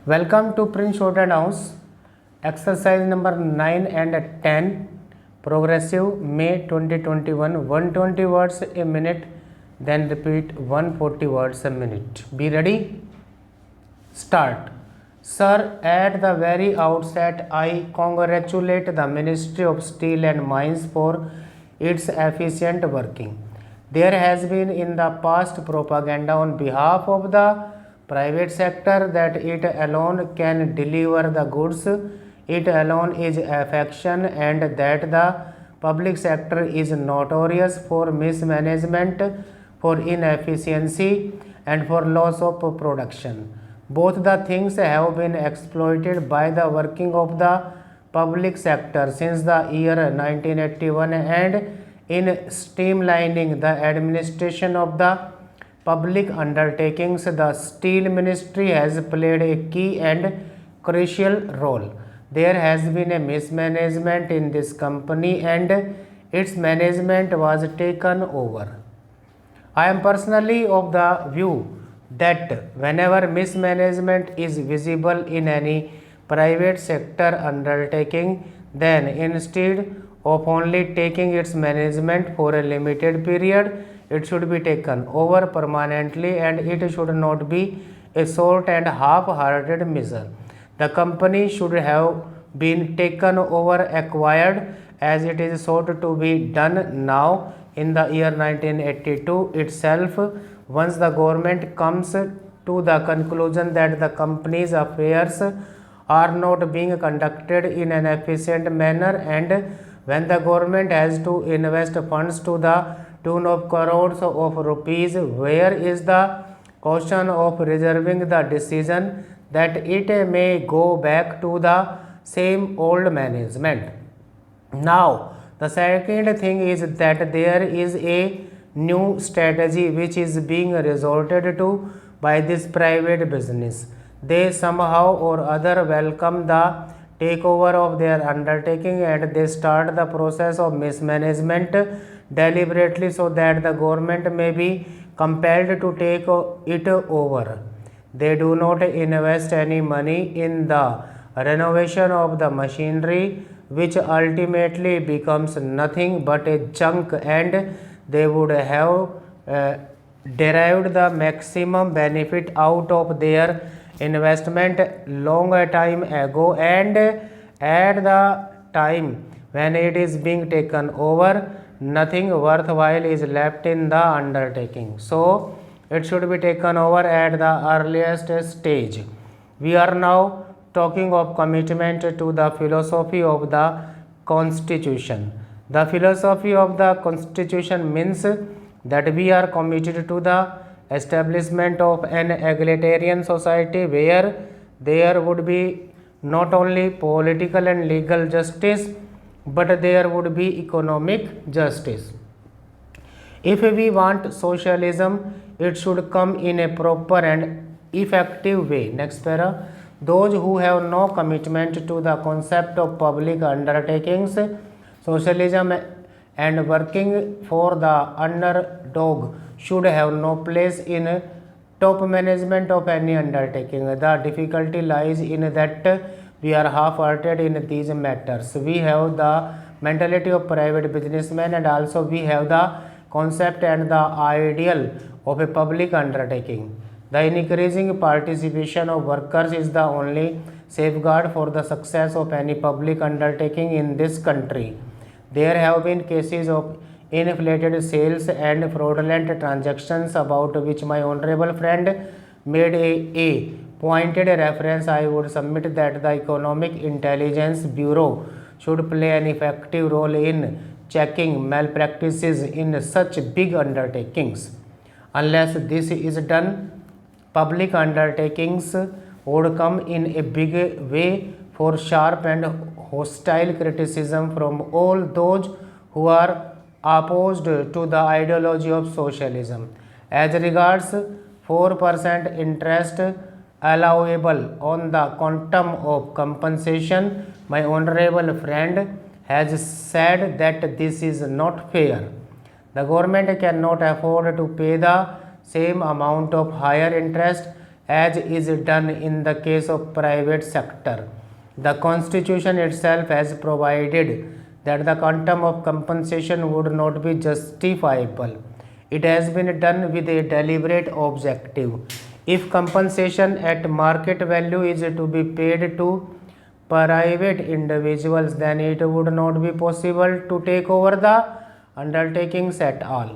Welcome to Prince Shorthand House. Exercise number 9 and 10. Progressive May 2021. 120 words a minute. Then repeat 140 words a minute. Be ready? Start. Sir, at the very outset, I congratulate the Ministry of Steel and Mines for its efficient working. There has been in the past propaganda on behalf of the private sector that it alone can deliver the goods, it alone is affection, and that the public sector is notorious for mismanagement, for inefficiency, and for loss of production. Both the things have been exploited by the working of the public sector since the year 1981, and in streamlining the administration of the public undertakings, the Steel Ministry has played a key and crucial role. There has been a mismanagement in this company and its management was taken over. I am personally of the view that whenever mismanagement is visible in any private sector undertaking, then instead of only taking its management for a limited period, it should be taken over permanently and it should not be a short and half-hearted measure. The company should have been taken over, acquired, as it is sought to be done now in the year 1982 itself. Once the government comes to the conclusion that the company's affairs are not being conducted in an efficient manner, and when the government has to invest funds to the tune of crores of rupees, where is the caution of reserving the decision that it may go back to the same old management? Now, the second thing is that there is a new strategy which is being resorted to by this private business. They somehow or other welcome the takeover of their undertaking and they start the process of mismanagement deliberately so that the government may be compelled to take it over. They do not invest any money in the renovation of the machinery, which ultimately becomes nothing but a junk, and they would have derived the maximum benefit out of their investment long a time ago, and at the time when it is being taken over, nothing worthwhile is left in the undertaking. So it should be taken over at the earliest stage. We are now talking of commitment to the philosophy of the Constitution. The philosophy of the Constitution means that we are committed to the establishment of an egalitarian society where there would be not only political and legal justice, but there would be economic justice. If we want socialism, it should come in a proper and effective way. Next para. Those who have no commitment to the concept of public undertakings, socialism, and working for the underdog should have no place in top management of any undertaking. The difficulty lies in that we are half-hearted in these matters. We have the mentality of private businessmen and also we have the concept and the ideal of a public undertaking. The increasing participation of workers is the only safeguard for the success of any public undertaking in this country. There have been cases of inflated sales and fraudulent transactions about which my honorable friend made a pointed reference. I would submit that the Economic Intelligence Bureau should play an effective role in checking malpractices in such big undertakings. Unless this is done, public undertakings would come in a big way for sharp and hostile criticism from all those who are opposed to the ideology of socialism. As regards 4% interest allowable on the quantum of compensation, my honorable friend has said that this is not fair. The government cannot afford to pay the same amount of higher interest as is done in the case of private sector. The Constitution itself has provided that the quantum of compensation would not be justifiable. It has been done with a deliberate objective. If compensation at market value is to be paid to private individuals, then it would not be possible to take over the undertakings at all.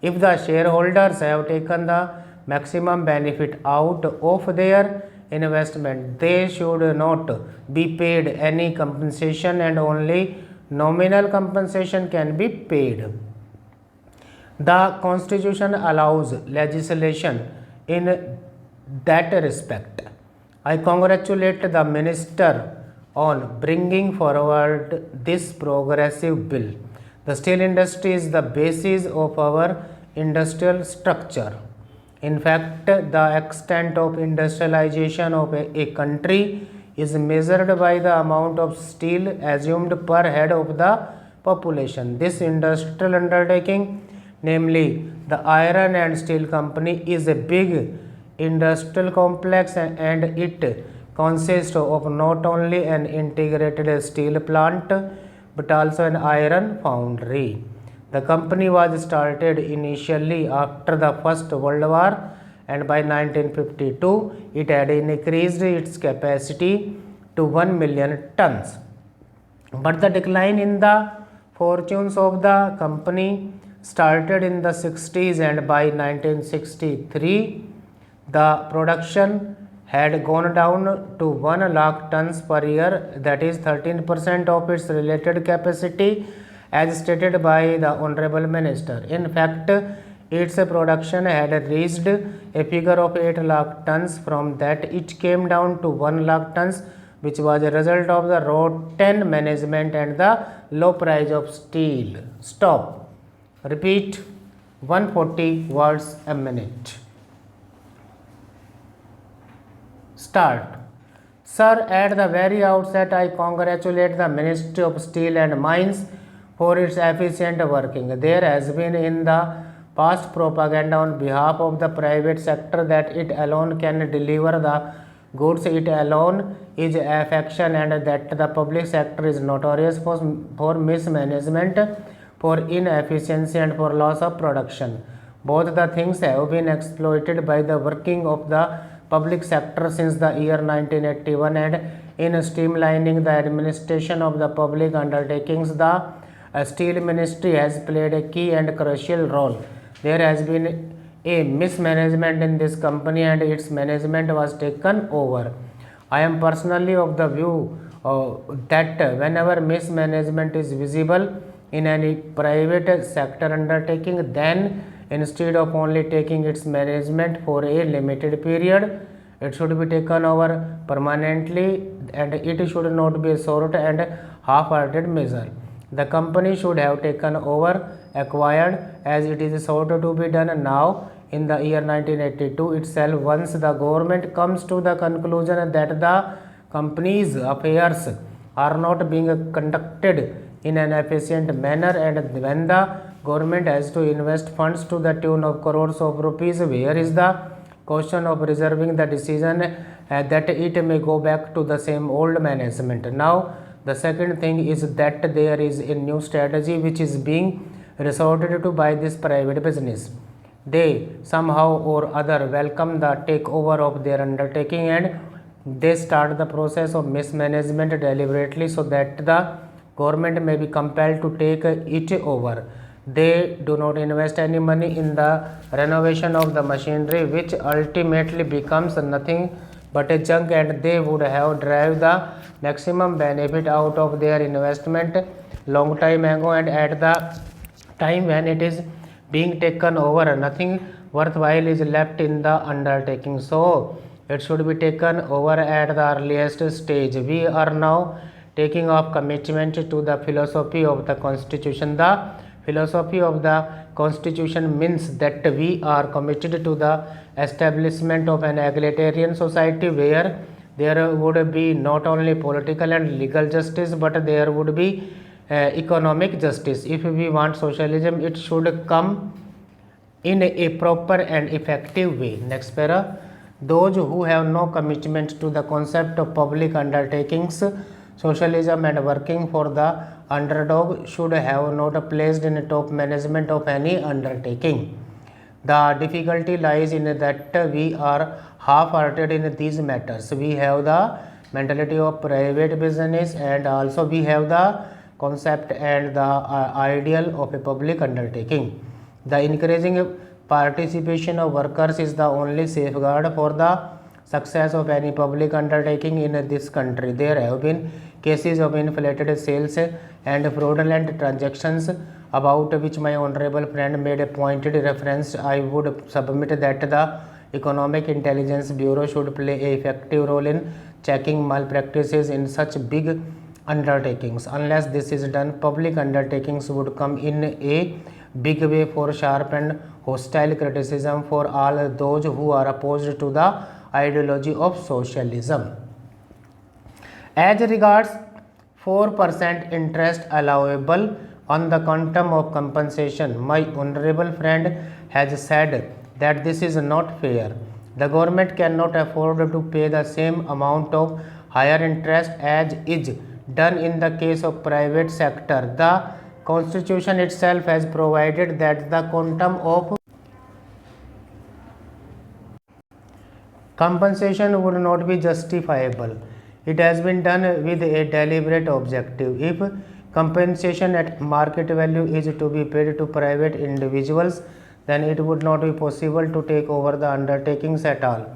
If the shareholders have taken the maximum benefit out of their investment, they should not be paid any compensation, and only nominal compensation can be paid. The Constitution allows legislation in that respect. I congratulate the Minister on bringing forward this progressive bill. The steel industry is the basis of our industrial structure. In fact, the extent of industrialization of a country is measured by the amount of steel assumed per head of the population. This industrial undertaking, namely the iron and steel company, is a big industrial complex, and it consists of not only an integrated steel plant but also an iron foundry. The company was started initially after the First World War, and by 1952 it had increased its capacity to 1 million tons. But the decline in the fortunes of the company started in the 60s, and by 1963 the production had gone down to 1 lakh tons per year, that is 13% of its related capacity, as stated by the Honorable Minister. In fact, its production had reached a figure of 8 lakh tons. From that it came down to 1 lakh tons, which was a result of the rotten management and the low price of steel. Stop. Repeat 140 words a minute. Start. Sir, at the very outset, I congratulate the Ministry of Steel and Mines for its efficient working. There has been in the past propaganda on behalf of the private sector that it alone can deliver the goods, it alone is affection, and that the public sector is notorious for mismanagement, for inefficiency, and for loss of production. Both the things have been exploited by the working of the public sector since the year 1981, and in streamlining the administration of the public undertakings, the Steel Ministry has played a key and crucial role. There has been a mismanagement in this company, and its management was taken over. I am personally of the view that whenever mismanagement is visible in any private sector undertaking, then instead of only taking its management for a limited period, it should be taken over permanently, and it should not be a short and half-hearted measure. The company should have taken over, acquired, as it is sought to be done now in the year 1982 itself. Once the government comes to the conclusion that the company's affairs are not being conducted in an efficient manner, and when the government has to invest funds to the tune of crores of rupees, where is the question of reserving the decision that it may go back to the same old management? Now, the second thing is that there is a new strategy which is being resorted to by this private business. They somehow or other welcome the takeover of their undertaking, and they start the process of mismanagement deliberately so that the government may be compelled to take it over. They do not invest any money in the renovation of the machinery, which ultimately becomes nothing but a junk, and they would have derived the maximum benefit out of their investment long time ago, and at the time when it is being taken over, nothing worthwhile is left in the undertaking. So it should be taken over at the earliest stage. We are now taking up commitment to the philosophy of the Constitution. The philosophy of the Constitution means that we are committed to the establishment of an egalitarian society where there would be not only political and legal justice, but there would be economic justice. If we want socialism, it should come in a proper and effective way. Next para. Those who have no commitment to the concept of public undertakings, socialism, and working for the underdog should have not placed in top management of any undertaking. The difficulty lies in that we are half-hearted in these matters. We have the mentality of private business, and also we have the concept and the ideal of a public undertaking. The increasing participation of workers is the only safeguard for the success of any public undertaking in this country. There have been cases of inflated sales and fraudulent transactions about which my honorable friend made a pointed reference. I would submit that the Economic Intelligence Bureau should play an effective role in checking malpractices in such big undertakings. Unless this is done, public undertakings would come in a big way for sharp and hostile criticism for all those who are opposed to the ideology of socialism. As regards 4% interest allowable on the quantum of compensation, my honorable friend has said that this is not fair. The government cannot afford to pay the same amount of higher interest as is done in the case of private sector. The Constitution itself has provided that the quantum of compensation would not be justifiable. It has been done with a deliberate objective. If compensation at market value is to be paid to private individuals, then it would not be possible to take over the undertakings at all.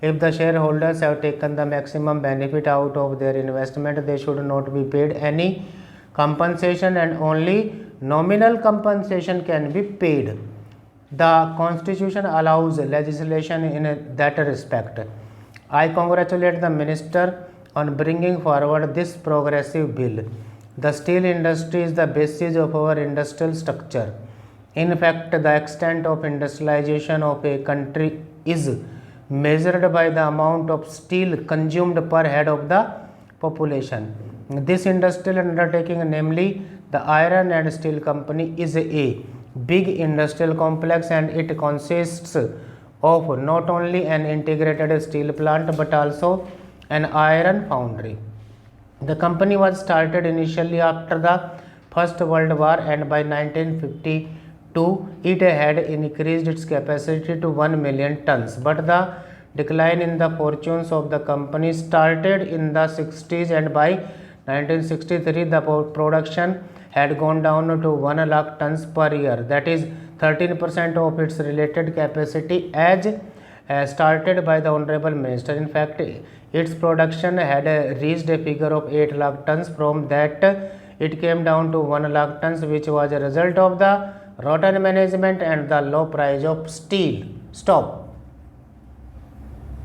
If the shareholders have taken the maximum benefit out of their investment, they should not be paid any compensation, and only nominal compensation can be paid. The Constitution allows legislation in that respect. I congratulate the Minister on bringing forward this progressive bill. The steel industry is the basis of our industrial structure. In fact, the extent of industrialization of a country is measured by the amount of steel consumed per head of the population. This industrial undertaking, namely the Iron and Steel Company, is a big industrial complex, and it consists of not only an integrated steel plant but also an iron foundry. The company was started initially after the First World War, and by 1952 it had increased its capacity to 1 million tons. But the decline in the fortunes of the company started in the 60s, and by 1963 the production had gone down to 1 lakh tons per year, that is 13% of its related capacity as started by the Honorable Minister. In fact, its production had reached a figure of 8 lakh tons. From that, it came down to 1 lakh tons, which was a result of the rotten management and the low price of steel. Stop.